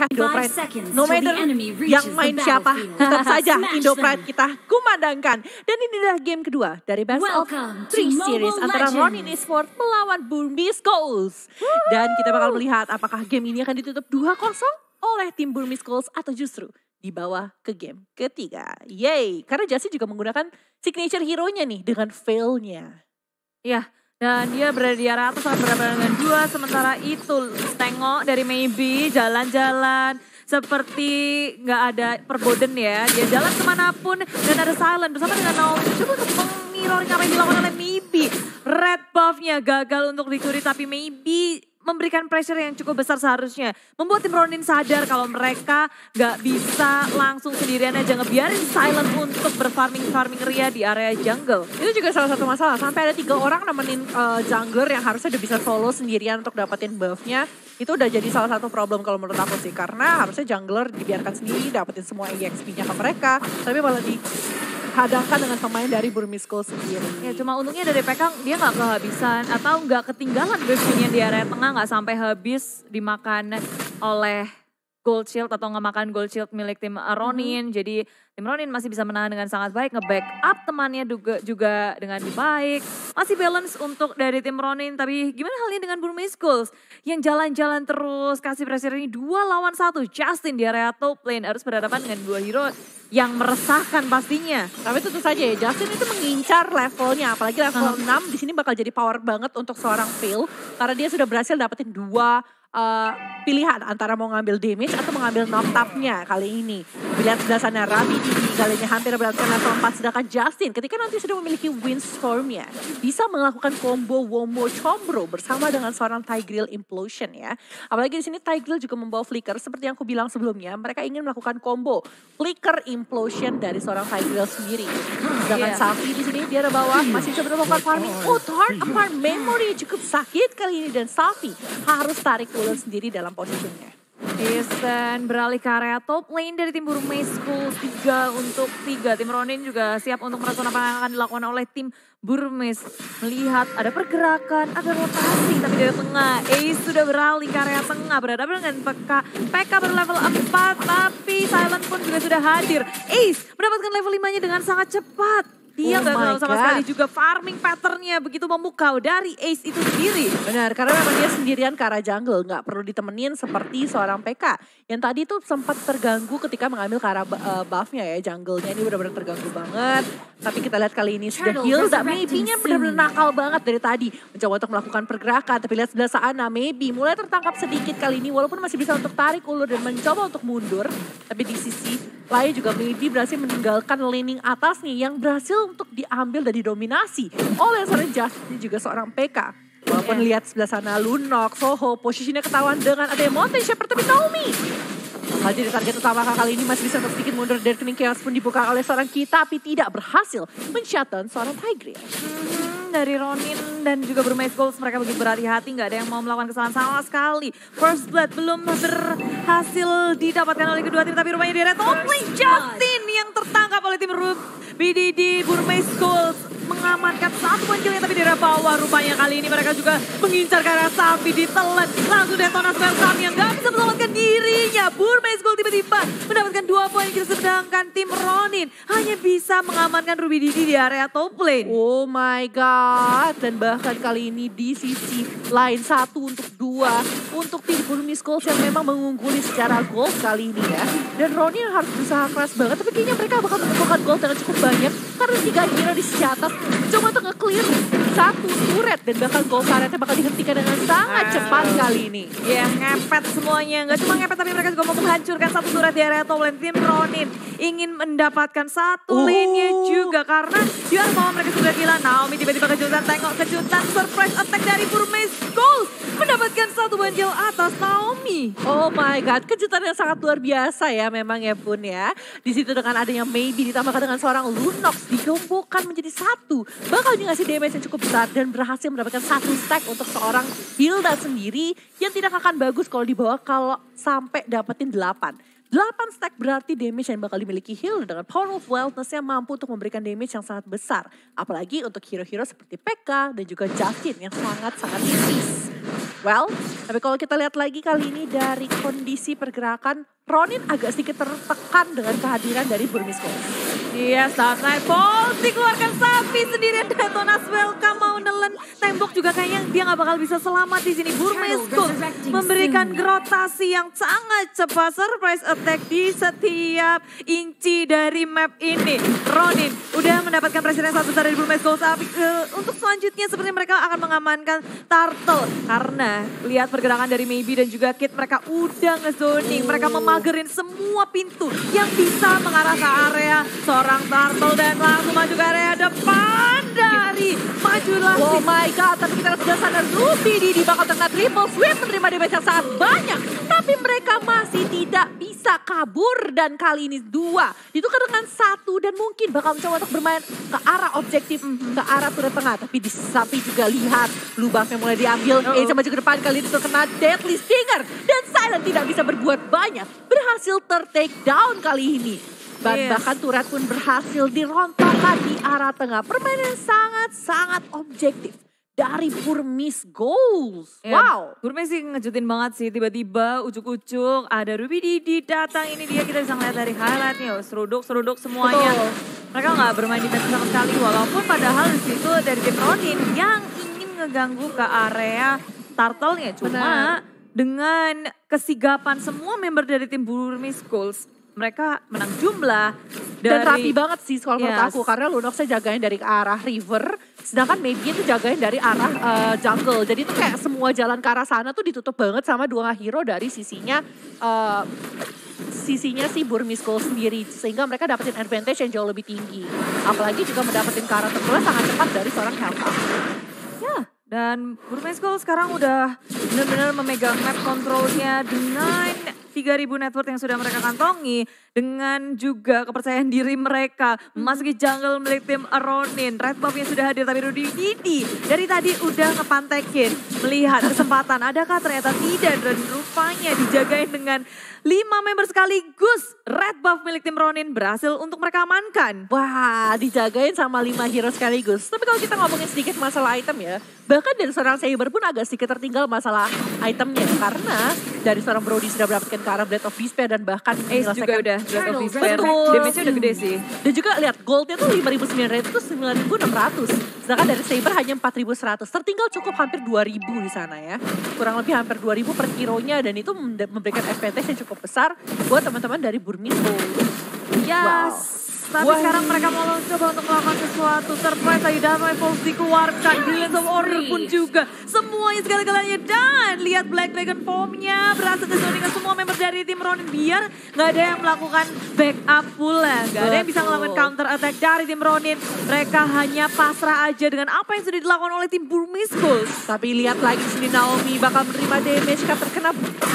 Indo 5 Pride. seconds No till the matter enemy yang reaches main the siapa, battlefield. tetap saja Smash Indo them. Pride kita kumandangkan. Dan inilah game kedua dari Best of Welcome 3 to series Mobile antara Legends. Ronin Esports melawan Burmese Skulls. Dan kita bakal melihat apakah game ini akan ditutup 2-0 oleh tim Burmese Skulls atau justru dibawa ke game ketiga. Yay, karena Justin juga menggunakan signature hero-nya nih dengan fail-nya. Iya, dan dia berada di area atas sangat berhadapan dengan 2. Sementara itu tengok dari Maybe jalan-jalan seperti nggak ada perboden ya. Dia jalan kemanapun dan ada Silent bersama dengan Naomi. Coba untuk mirroring apa yang dilakukan oleh Maybe. Red buff-nya gagal untuk dicuri tapi Maybe memberikan pressure yang cukup besar seharusnya. Membuat tim Ronin sadar kalau mereka gak bisa langsung sendirian aja ngebiarin Silent untuk berfarming ria di area jungle. Itu juga salah satu masalah, sampai ada 3 orang nemenin jungler yang harusnya udah bisa solo sendirian untuk dapetin buff-nya. Itu udah jadi salah satu problem kalau menurut aku sih. Karena harusnya jungler dibiarkan sendiri, dapetin semua EXP-nya ke mereka. Tapi malah dihadangkan dengan pemain dari Burmese Skulls sendiri. Ya cuma untungnya dari PK dia gak kehabisan atau gak ketinggalan buff-nya di area tengah, gak sampai habis dimakan oleh gold shield atau ngemakan gold shield milik tim Ronin. Jadi tim Ronin masih bisa menahan dengan sangat baik, nge-backup temannya juga dengan baik. Masih balance untuk dari tim Ronin, tapi gimana halnya dengan Burmese Skulls yang jalan-jalan terus, kasih pressure ini 2 lawan 1. Justin di area top lane harus berhadapan dengan 2 hero yang meresahkan pastinya. Tapi tentu saja ya, Justin itu mengincar levelnya, apalagi level 6 di sini bakal jadi power banget untuk seorang Phil karena dia sudah berhasil dapetin 2 pilihan antara mau ngambil damage atau mengambil knock-up-nya kali ini. Lihat sebelah sana Rabi Didi kali ini hampir berada di level 4, sedangkan Justin ketika nanti sudah memiliki Windstorm-nya bisa melakukan combo Womo Chombro bersama dengan seorang Tigreal Implosion ya. Apalagi di sini Tigreal juga membawa Flicker seperti yang aku bilang sebelumnya, mereka ingin melakukan combo Flicker Implosion dari seorang Tigreal sendiri. Sedangkan Safi di sini dia ada bawah masih coba melakukan farming. Oh, Heart Apart Memory cukup sakit kali ini dan Safi harus tarik ulur sendiri dalam posisinya. Isen beralih ke area top lane dari tim Burmese Skulls 3 untuk 3. Tim Ronin juga siap untuk merespon apa yang akan dilakukan oleh tim Burmese. Melihat ada pergerakan, ada rotasi tapi dari tengah. Ace sudah beralih ke area tengah berhadapan dengan PK. PK berlevel 4 tapi Silent pun juga sudah hadir. Ace mendapatkan level 5-nya dengan sangat cepat. Dia nggak tahu sama sekali juga farming patternnya begitu memukau dari Ace itu sendiri. Benar, karena memang dia sendirian ke arah jungle, nggak perlu ditemenin seperti seorang PK. Yang tadi tuh sempat terganggu ketika mengambil ke arah buff-nya ya, jungle-nya ini benar-benar terganggu banget. Tapi kita lihat kali ini sudah heal, dan Maybe-nya benar-benar nakal banget dari tadi. Mencoba untuk melakukan pergerakan, tapi lihat sebelah sana Maybe mulai tertangkap sedikit kali ini. Walaupun masih bisa untuk tarik ulur dan mencoba untuk mundur. Tapi di sisi lain juga Maybe berhasil meninggalkan laning atas nih yang berhasil untuk diambil dan didominasi oleh seorang Justin juga seorang PK. Walaupun lihat sebelah sana Lunok, Soho, posisinya ketahuan dengan ada Mountain Shepherd tapi Naomi. Jadi target utama kali ini masih bisa untuk sedikit mundur dari Kening Chaos pun dibuka oleh seorang kita tapi tidak berhasil men-shutdown seorang Tigreal. Dari Ronin dan juga Burmese Skulls mereka begitu berhati-hati, nggak ada yang mau melakukan kesalahan sama sekali. First Blood belum berhasil didapatkan oleh kedua tim tapi rupanya di area top lane Justin yang tertangkap oleh tim BDD Burmese Skulls mengamankan satu poin tapi di area bawah rupanya kali ini mereka juga mengincar ke arah Safi ditelan langsung detonasi Sam yang nggak bisa menyelamatkan dirinya. Burmese Skulls tiba-tiba mendapatkan 2 poin sedangkan tim Ronin hanya bisa mengamankan Ruby Didi di area top lane. Oh my god, dan bahkan kali ini di sisi lain 1 untuk 2 untuk tim Burmese Skulls yang memang mengungguli secara gold kali ini ya. Dan Ronin harus berusaha keras banget tapi kayaknya mereka bakal menemukan gold dengan cukup banyak karena 3 hero di sisi atas coba untuk nge-clear 1 turret dan bahkan gold turretnya bakal dihentikan dengan sangat cepat kali ini. Ya ngepet semuanya, nggak cuma ngepet tapi mereka juga mau menghancurkan 1 turret di area top lane. Tim Ronin ingin mendapatkan 1 lane-nya juga karena di area bawah mereka sudah gila. Naomi tiba-tiba kejutan, tengok kejutan surprise attack dari Burmese Skulls mendapatkan 1 banjil atas Naomi. Oh my god, kejutan yang sangat luar biasa ya memang ya Bun ya. Di situ dengan adanya Maybe ditambahkan dengan seorang Lunox digembokkan menjadi 1. Bakal ngasih damage yang cukup besar dan berhasil mendapatkan 1 stack untuk seorang Hilda sendiri yang tidak akan bagus kalau dibawa kalau sampai dapetin 8. 8 stack berarti damage yang bakal dimiliki Hilda dengan Power of Wildness yang mampu untuk memberikan damage yang sangat besar. Apalagi untuk hero-hero seperti PK dan juga Justin yang sangat-sangat tipis. Well, tapi kalau kita lihat lagi kali ini dari kondisi pergerakan, Ronin agak sedikit tertekan dengan kehadiran dari Burmese Ghost. Iya, saat Nightfall dikeluarkan sapi sendirian. Detonas welcome mau nelen. Tembok juga kayaknya dia nggak bakal bisa selamat di sini. Burmese Ghost memberikan rotasi yang sangat cepat. Surprise attack di setiap inci dari map ini. Ronin udah mendapatkan pressure yang sangat besar dari Burmese Ghost. Untuk selanjutnya sepertinya mereka akan mengamankan Turtle. Karena lihat pergerakan dari Maybe dan juga Kit, mereka udah ngezoning. Mereka memagerin semua pintu yang bisa mengarah ke area seorang Turtle dan langsung maju ke area depan dari maju lagi. Oh my god, tapi kita sudah sadar Ruby di bakal tengah triple sweep menerima damage yang sangat banyak. Tapi mereka masih tidak bisa kabur dan kali ini 2 ditukar dengan 1 dan mungkin bakal mencoba untuk bermain ke arah objektif, ke arah turret tengah. Tapi di samping juga lihat blue buff-nya mulai diambil. Ace maju ke depan kali ini terkena Deadly Stinger dan Silent tidak bisa berbuat banyak. Berhasil ter-take down kali ini. Bahkan turret pun berhasil dirontokkan di arah tengah. Permainan sangat-sangat objektif dari Burmese Ghost. Wow. Burmese sih ngejutin banget sih. Tiba-tiba ujuk-ujuk ada Ruby Didi datang. Ini dia kita bisa ngeliat dari highlight nih. Seruduk-seruduk semuanya. Betul. Mereka nggak bermain defense sama sekali. Walaupun padahal di situ dari tim Ronin yang ingin ngeganggu ke area Turtle-nya. Cuma dengan kesigapan semua member dari tim Burmese Ghost, mereka menang jumlah. Dan rapi banget sih kalau menurut aku. Karena Lunox-nya jagain dari arah river. Sedangkan Maybe itu jagain dari arah jungle. Jadi itu kayak semua jalan ke arah sana tuh ditutup banget sama 2 hero dari sisinya si Burmese Ghost sendiri. Sehingga mereka dapetin advantage yang jauh lebih tinggi. Apalagi juga mendapatkan karakter pula sangat cepat dari seorang Helta. Ya, dan Burmese Ghost sekarang udah benar-benar memegang map controlnya dengan 3.000 network yang sudah mereka kantongi. Dengan juga kepercayaan diri mereka memasuki jungle milik tim Ronin. Red buff-nya sudah hadir tapi Rudy Didi dari tadi udah ngepantekin. Melihat kesempatan adakah ternyata tidak. Dan rupanya dijagain dengan 5 member sekaligus. Red buff milik tim Ronin berhasil untuk mereka amankan. Wah, dijagain sama 5 hero sekaligus. Tapi kalau kita ngomongin sedikit masalah item ya. Bahkan dari seorang Saber pun agak sedikit tertinggal masalah itemnya. Karena dari seorang Brody sudah mendapatkan ke arah Blade of Despair dan bahkan Ace juga udah Blade of Despair. Betul. Damage-nya udah gede sih. Dan juga lihat goldnya tuh 5.900 itu 9.600. Sedangkan dari Saber hanya 4.100. Tertinggal cukup hampir 2.000 di sana ya. Kurang lebih hampir 2.000 per hero-nya. Dan itu memberikan advantage yang cukup besar buat teman-teman dari Burmese Ghost. Yes. Tapi sekarang mereka mau coba untuk melakukan sesuatu. Surprise lagi dan Rivals dikeluarkan. Brilliance of Order pun juga. Semuanya segala-galanya. Dan lihat Black Dragon Form-nya berhasil dengan semua member dari tim Ronin. Biar gak ada yang melakukan backup pula. Gak ada yang bisa melakukan counter attack dari tim Ronin. Mereka hanya pasrah aja dengan apa yang sudah dilakukan oleh tim Burmese Ghost. Tapi lihat lagi di sini Naomi bakal menerima damage karena terkena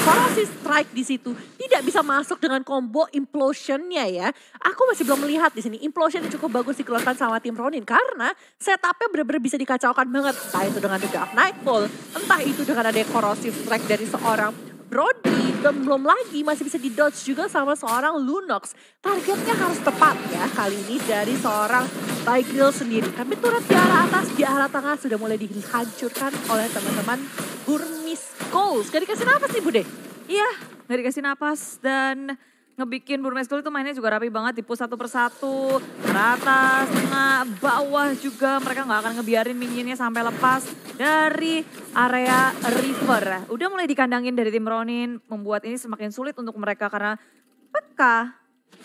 Corrosive Strike di situ. Tidak bisa masuk dengan combo Implosion-nya ya. Aku masih belum melihat di sini Implosion yang cukup bagus dikeluarkan sama tim Ronin karena setupnya benar-benar bisa dikacaukan banget. Entah itu dengan The Dark Nightfall, entah itu dengan ada Corrosive Strike dari seorang Brody, dan belum lagi masih bisa di-dodge juga sama seorang Lunox. Targetnya harus tepat ya kali ini dari seorang Tigreal sendiri. Tapi turret di arah atas, di arah tengah sudah mulai dihancurkan oleh teman-teman Burmese Ghost. Gak dikasih napas nih Bude? Iya, gak dikasih napas dan ngebikin Burmese Ghost itu mainnya juga rapi banget, di-push satu persatu, atas, tengah, bawah juga. Mereka nggak akan ngebiarin minionnya sampai lepas dari area river. Udah mulai dikandangin dari tim Ronin, membuat ini semakin sulit untuk mereka karena PK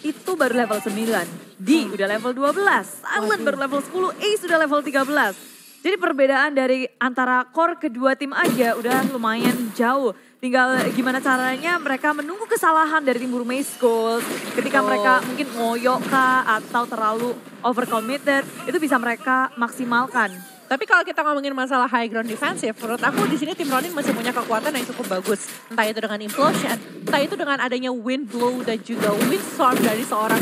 itu baru level 9, D udah level 12, Silent baru level 10, Ace sudah level 13. Jadi perbedaan dari antara core kedua tim aja udah lumayan jauh. Tinggal gimana caranya mereka menunggu kesalahan dari tim Burmese Ghost. Ketika mereka mungkin ngoyok kah atau terlalu overcommitted, itu bisa mereka maksimalkan. Tapi kalau kita ngomongin masalah high ground defensive, menurut aku di sini tim Ronin masih punya kekuatan yang cukup bagus. Entah itu dengan Implosion, entah itu dengan adanya Wind Blow dan juga Windstorm dari seorang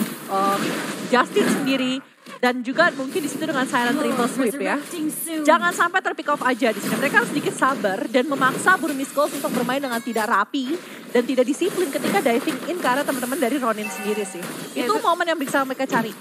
Justin sendiri. Dan juga mungkin di situ dengan Silent Triple Sweep ya. Jangan sampai terpick off aja di sini. Mereka harus sedikit sabar dan memaksa Burmese Ghost untuk bermain dengan tidak rapi dan tidak disiplin ketika diving in ke arah teman-teman dari Ronin sendiri sih. Itu momen yang bisa mereka cari.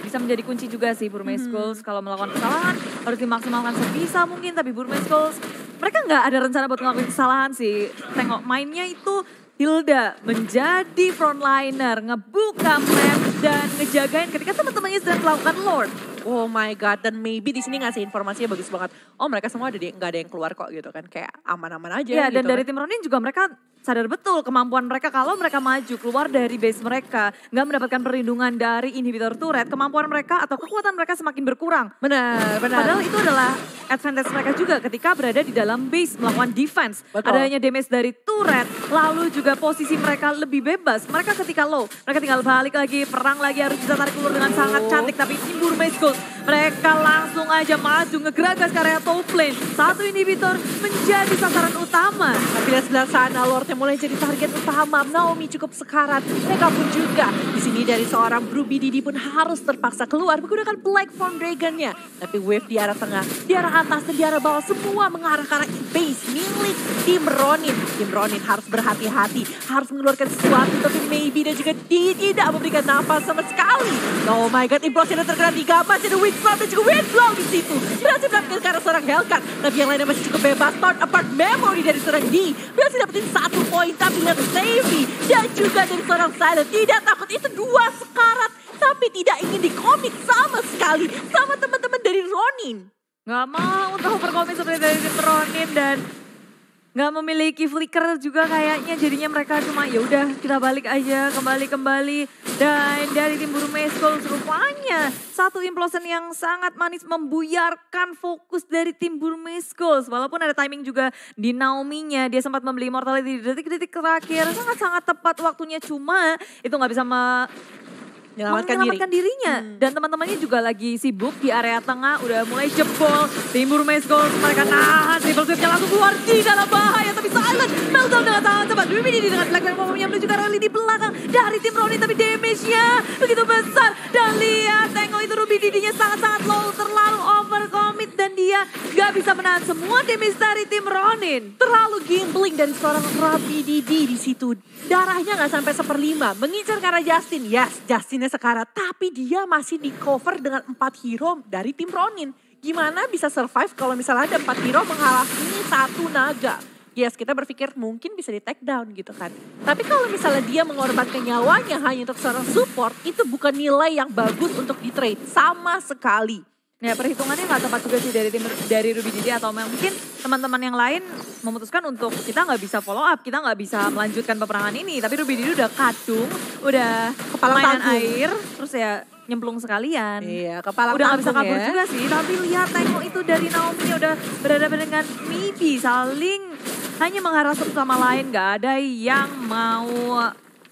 Bisa menjadi kunci juga sih Burmese Ghost. Kalau melakukan kesalahan harus dimaksimalkan sebisa mungkin. Tapi Burmese Ghost mereka nggak ada rencana buat ngelakuin kesalahan sih. Tengok mainnya itu Hilda menjadi frontliner, ngebuka map dan ngejagain ketika teman-temannya sedang melakukan Lord. Oh my god, dan maybe di sini ngasih informasinya bagus banget. Oh mereka semua nggak ada yang keluar kok gitu kan, kayak aman-aman aja. Ya gitu dan dari kan. tim Ronin juga mereka sadar betul kemampuan mereka kalau mereka maju keluar dari base mereka, nggak mendapatkan perlindungan dari inhibitor turret, kemampuan mereka atau kekuatan mereka semakin berkurang. Benar. Padahal itu adalah advantage mereka juga ketika berada di dalam base melakukan defense. Betul. Adanya damage dari turret, lalu juga posisi mereka lebih bebas. Mereka ketika low, mereka tinggal balik lagi, perang lagi, harus bisa tarik ulur dengan sangat cantik. Tapi Timbur Maze Gold, mereka langsung aja maju, ngegeragas ke area top lane. Satu inhibitor menjadi sasaran utama. Tapi lihat sebelah sana, Lordnya mulai jadi target utama. Naomi cukup sekarat. Mereka pun juga. Di sini dari seorang Ruby Didi pun harus terpaksa keluar menggunakan Black Form Dragon-nya. Tapi wave di arah tengah, di arah atas dan di arah bawah semua mengarah ke arah base milik tim Ronin. Tim Ronin harus berhati-hati, harus mengeluarkan sesuatu. Tapi maybe dan juga tidak memberikan nafas sama sekali. Oh my god, implosion terkena 3 match. Ada Windflow dan juga Windflow di situ. Berhasil mendapatkan ke arah seorang Hellcat. Tapi yang lainnya masih cukup bebas. Torn apart memory dari seorang D. Berhasil dapetin 1 poin. Tapi lihat Savvy dan juga dari seorang Silent. Tidak takut, itu 2 sekarat. Tapi tidak ingin dikomit sama sekali sama teman-teman dari Ronin. Nggak mau untuk berkomit seperti dari tim Ronin dan nggak memiliki flicker juga kayaknya, jadinya mereka cuma ya udah kita balik aja kembali dan dari tim Buru Meskol rupanya satu implosion yang sangat manis membuyarkan fokus dari tim Buru Meskol, walaupun ada timing juga di Naomi-nya, dia sempat membeli immortality di detik-detik terakhir, sangat-sangat tepat waktunya, cuma itu nggak bisa menyelamatkan dirinya. Dan teman-temannya juga lagi sibuk di area tengah, udah mulai jebol. Timur Meskol, mereka nahan, triple swiftnya langsung keluar di dalam bahaya. Tapi Silent meltdown dengan sangat cepat. Ruby Didi dengan Black Bomb-nya menuju ke arah lini belakang dari tim Ronin. Tapi damage-nya begitu besar. Dan lihat, tengok itu Ruby Didinya sangat-sangat low, terlalu overcommit. Dan dia gak bisa menahan semua damage dari tim Ronin. Terlalu gambling dari seorang Ruby Didi di situ. Darahnya gak sampai 1/5. Mengincar ke arah Justin. Yes, Justinnya sekarat. Tapi dia masih di cover dengan 4 hero dari tim Ronin. Gimana bisa survive kalau misalnya ada 4 hero menghalangi 1 naga? Yes, kita berpikir mungkin bisa di take down gitu kan. Tapi kalau misalnya dia mengorbankan nyawanya hanya untuk seorang support, itu bukan nilai yang bagus untuk di trade sama sekali. Ya perhitungannya nggak tepat juga sih dari Ruby Didi, atau mungkin teman-teman yang lain memutuskan untuk kita nggak bisa follow up, kita nggak bisa melanjutkan peperangan ini. Tapi Ruby Didi udah kadung, udah Kepala mainan tanggung. air, terus ya nyemplung sekalian. Iya, kepala Udah nggak bisa tanggung kabur ya. juga sih, tapi lihat tengok itu dari Naomi udah berhadapan dengan Mibi, saling hanya mengharap satu sama lain, nggak ada yang mau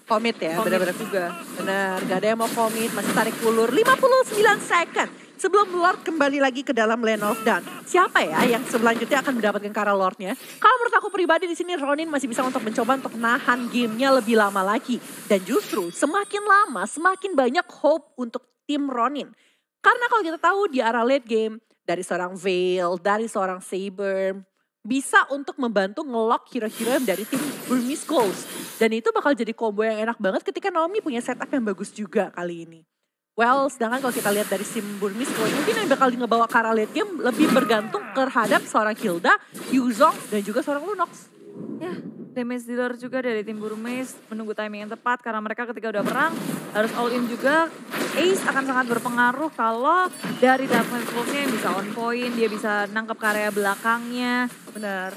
Komit ya, komit benar-benar juga. Benar, gak ada yang mau komit, masih tarik ulur 59 second. Sebelum Lord kembali lagi ke dalam Lane of Dawn. Siapa ya yang selanjutnya akan mendapatkan Kara Lordnya? Kalau menurut aku pribadi di sini Ronin masih bisa untuk mencoba untuk nahan gamenya lebih lama lagi. Dan justru semakin lama semakin banyak hope untuk tim Ronin. Karena kalau kita tahu di arah late game, dari seorang Veil, dari seorang Saber, bisa untuk membantu ngelock hero-hero yang dari tim Burmese Ghost. Dan itu bakal jadi combo yang enak banget ketika Naomi punya setup yang bagus juga kali ini. Well, sedangkan kalau kita lihat dari sim Burmese Ghost, mungkin yang bakal ngebawa ke arah late game lebih bergantung terhadap seorang Hilda, Yuzong, dan juga seorang Lunox. Ya, damage dealer juga dari tim Burmese menunggu timing yang tepat karena mereka ketika udah perang harus all in juga. Ace akan sangat berpengaruh kalau dari Dark Pulse-nya yang bisa on point, dia bisa nangkep ke area belakangnya. Benar.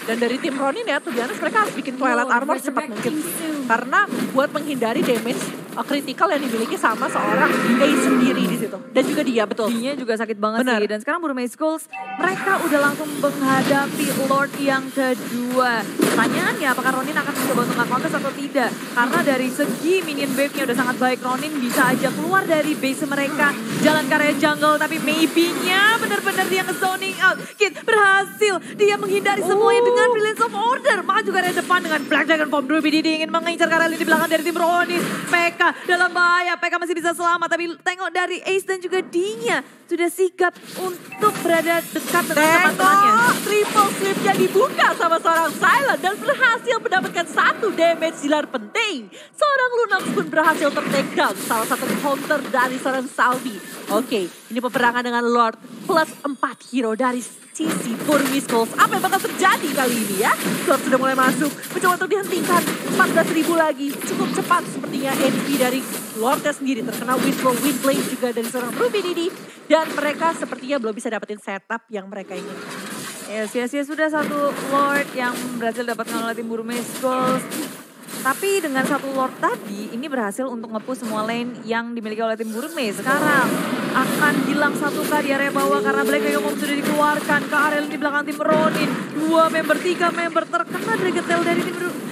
Dan dari tim Ronin ya, tuh mereka harus bikin Twilight Armor secepat mungkin sih. Karena buat menghindari damage critical yang dimiliki sama seorang Ace sendiri di situ. Dan juga dia, betul. Dia juga sakit banget Benar. sih. Dan sekarang Burmese Skulls, mereka udah langsung menghadapi Lord yang kedua. Pertanyaannya apakah Ronin akan mencoba untuk nge-contest atau tidak? Karena dari segi minion wave-nya udah sangat baik. Ronin bisa aja keluar dari base mereka. Jalan ke area jungle, tapi maybe-nya benar-benar dia nge-zoning out. Kid berhasil. Dia menghindari semuanya dengan Brilliance of Order. Maju ke area depan dengan Black Dragon Form. Ruby Didi ingin mengincar ke area lini belakang dari tim Ronin. PK dalam bahaya, PK masih bisa selamat. Tapi tengok dari Ace dan juga D-nya sudah sigap untuk berada dekat dengan teman-temannya. Triple sweep-nya dibuka sama seorang Silent dan berhasil mendapatkan 1 damage dealer penting. Seorang Lunox pun berhasil ter-take down, salah satu counter dari seorang Salvi. Oke, ini peperangan dengan Lord plus 4 hero dari sisi Burmese Goals. Apa yang bakal terjadi kali ini ya? Sword sudah mulai masuk, mencoba untuk dihentikan. 14.000 lagi, cukup cepat sepertinya NP dari Lordnya sendiri terkena Windflow, Windblade juga dari seorang Ruby Didi. Dan mereka sepertinya belum bisa dapetin setup yang mereka inginkan. Ya, sia-sia sudah satu Lord yang berhasil dapatkan oleh tim Burmese Goals. Tapi dengan satu Lord tadi, ini berhasil untuk nge-push semua lane yang dimiliki oleh tim Burmese. Sekarang akan hilang 1K di area bawah karena Black Mom sudah dikeluarkan ke area di belakang tim Ronin. 2 member, 3 member terkena Dragon Tail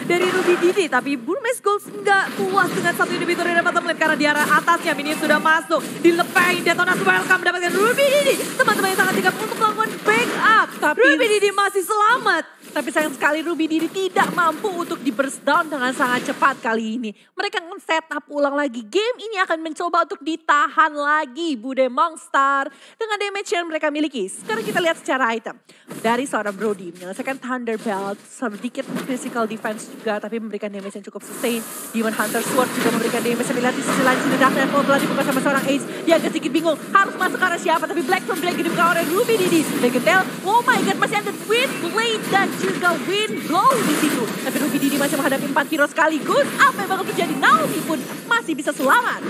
dari Ruby Didi. Tapi Burmese Goals nggak puas dengan satu inhibitor yang dapat tempat karena di arah atasnya minion sudah masuk. Dilepain, Detonas welcome mendapatkan Ruby Didi. Teman-teman yang sangat sigap untuk melakukan backup. Tapi Ruby Didi masih selamat. Tapi sayang sekali Ruby Didi tidak mampu untuk di burst down dengan sangat cepat kali ini. Mereka akan setup ulang lagi. Game ini akan mencoba untuk ditahan lagi Bude Monster dengan damage yang mereka miliki. Sekarang kita lihat secara item. Dari seorang Brody menyelesaikan Thunder Belt, sedikit physical defense juga tapi memberikan damage yang cukup sustain. Demon Hunter Sword juga memberikan damage. Sampai lihat di sisi lain sudah Dark Knight telah dibuka sama seorang Ace. Dia agak sedikit bingung harus masuk ke arah siapa. Tapi Black from Black dibuka oleh Ruby Didi. Dragon Tail, oh my god masih ada Windblade dan juga Windblow di situ. Tapi Ruby Didi masih menghadapi 4 hero sekaligus. Apa yang bakal terjadi? Naomi pun masih bisa selamat.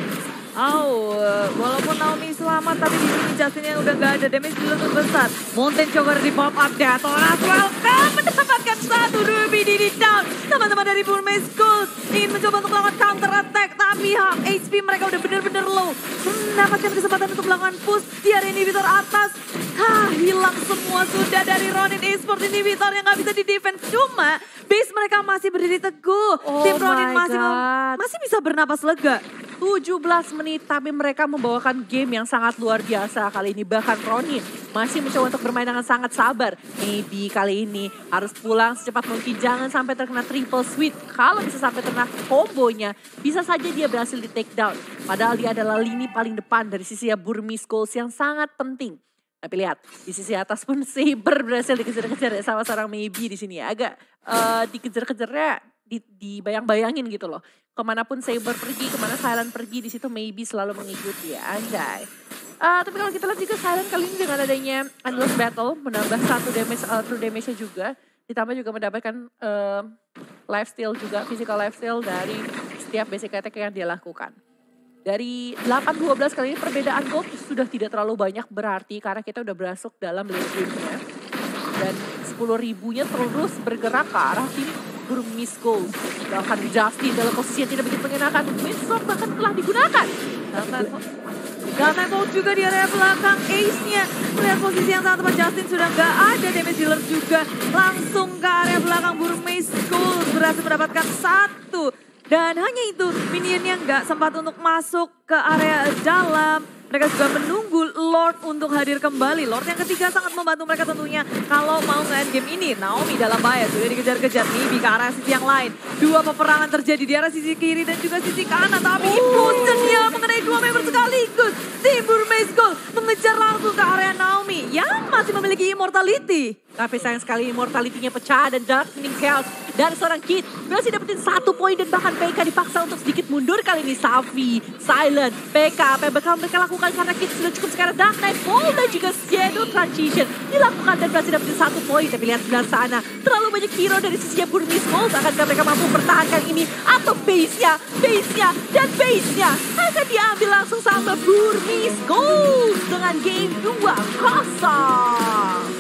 Walaupun Naomi selamat tapi di sini Justin yang udah gak ada damage lebih besar. Mountain Choker di pop up Detonas welcome mendapatkan satu Ruby Didi down. Teman-teman dari Burmese Goals ingin mencoba untuk melakukan counter attack tapi HP mereka udah bener-bener low. Mendapatkan kesempatan untuk melakukan push di area inhibitor atas. Hilang semua sudah dari Ronin Esports inhibitor yang gak bisa di defense. Cuma base mereka masih berdiri teguh. Tim Ronin masih bisa bernapas lega. 17 menit tapi mereka membawakan game yang sangat luar biasa kali ini. Bahkan Ronin masih mencoba untuk bermain dengan sangat sabar. Maybe kali ini harus pulang secepat mungkin. Jangan sampai terkena triple sweep. Kalau bisa sampai terkena kombonya, bisa saja dia berhasil di take down. Padahal dia adalah lini paling depan dari sisi Burmese Goals yang sangat penting. Tapi lihat, di sisi atas pun Saber berhasil dikejar-kejar ya sama seorang Maybe di sini. Agak dikejar-kejarnya dibayang-bayangin gitu loh. Kemanapun Saber pergi, kemana Silent pergi, di situ Maybe selalu mengikuti ya, anjay. Tapi kalau kita lihat juga Silent kali ini dengan adanya Endless Battle menambah 1 damage, true damage-nya juga. Ditambah juga mendapatkan lifesteal juga, physical lifesteal dari setiap basic attack yang dia lakukan. Dari 8-12 kali ini perbedaan gold sudah tidak terlalu banyak berarti karena kita udah berasuk dalam late game-nya. Dan 10.000-nya terus bergerak ke arah tim Burmese Goals. Bahkan Justin dalam posisi yang tidak begitu mengenakan. Windstorm bahkan telah digunakan. Galvan juga di area belakang Ace-nya. Melihat posisi yang sangat tepat Justin sudah gak ada damage dealer juga. Langsung ke area belakang Burmese Goals berhasil mendapatkan 1. Dan hanya itu, minionnya nggak sempat untuk masuk ke area dalam. Mereka juga menunggu Lord untuk hadir kembali. Lord yang ketiga sangat membantu mereka tentunya. Kalau mau nge-end game ini, Naomi dalam bahaya. Sudah dikejar-kejar nih ke arah sisi yang lain. 2 peperangan terjadi di arah sisi kiri dan juga sisi kanan. Tapi impulsionnya mengenai 2 member sekaligus. Tim Burmese Goals mengejar langsung ke area Naomi yang masih memiliki immortality. Tapi sayang sekali immortality-nya pecah dan Darkening Chaos dari seorang Kid berhasil dapetin 1 poin dan bahkan PK dipaksa untuk sedikit mundur kali ini. Safi, Silent, PK, apa yang bakal mereka lakukan karena Kid sudah cukup sekarang. Dark Knight Fall dan juga Shadow Transition dilakukan dan berhasil dapetin 1 poin. Tapi lihat sebelah sana, terlalu banyak hero dari sisi Burmese Goals. Akankah mereka mampu pertahankan ini? Atau base-nya akan diambil langsung sama Burmese Goals dengan game 2-0.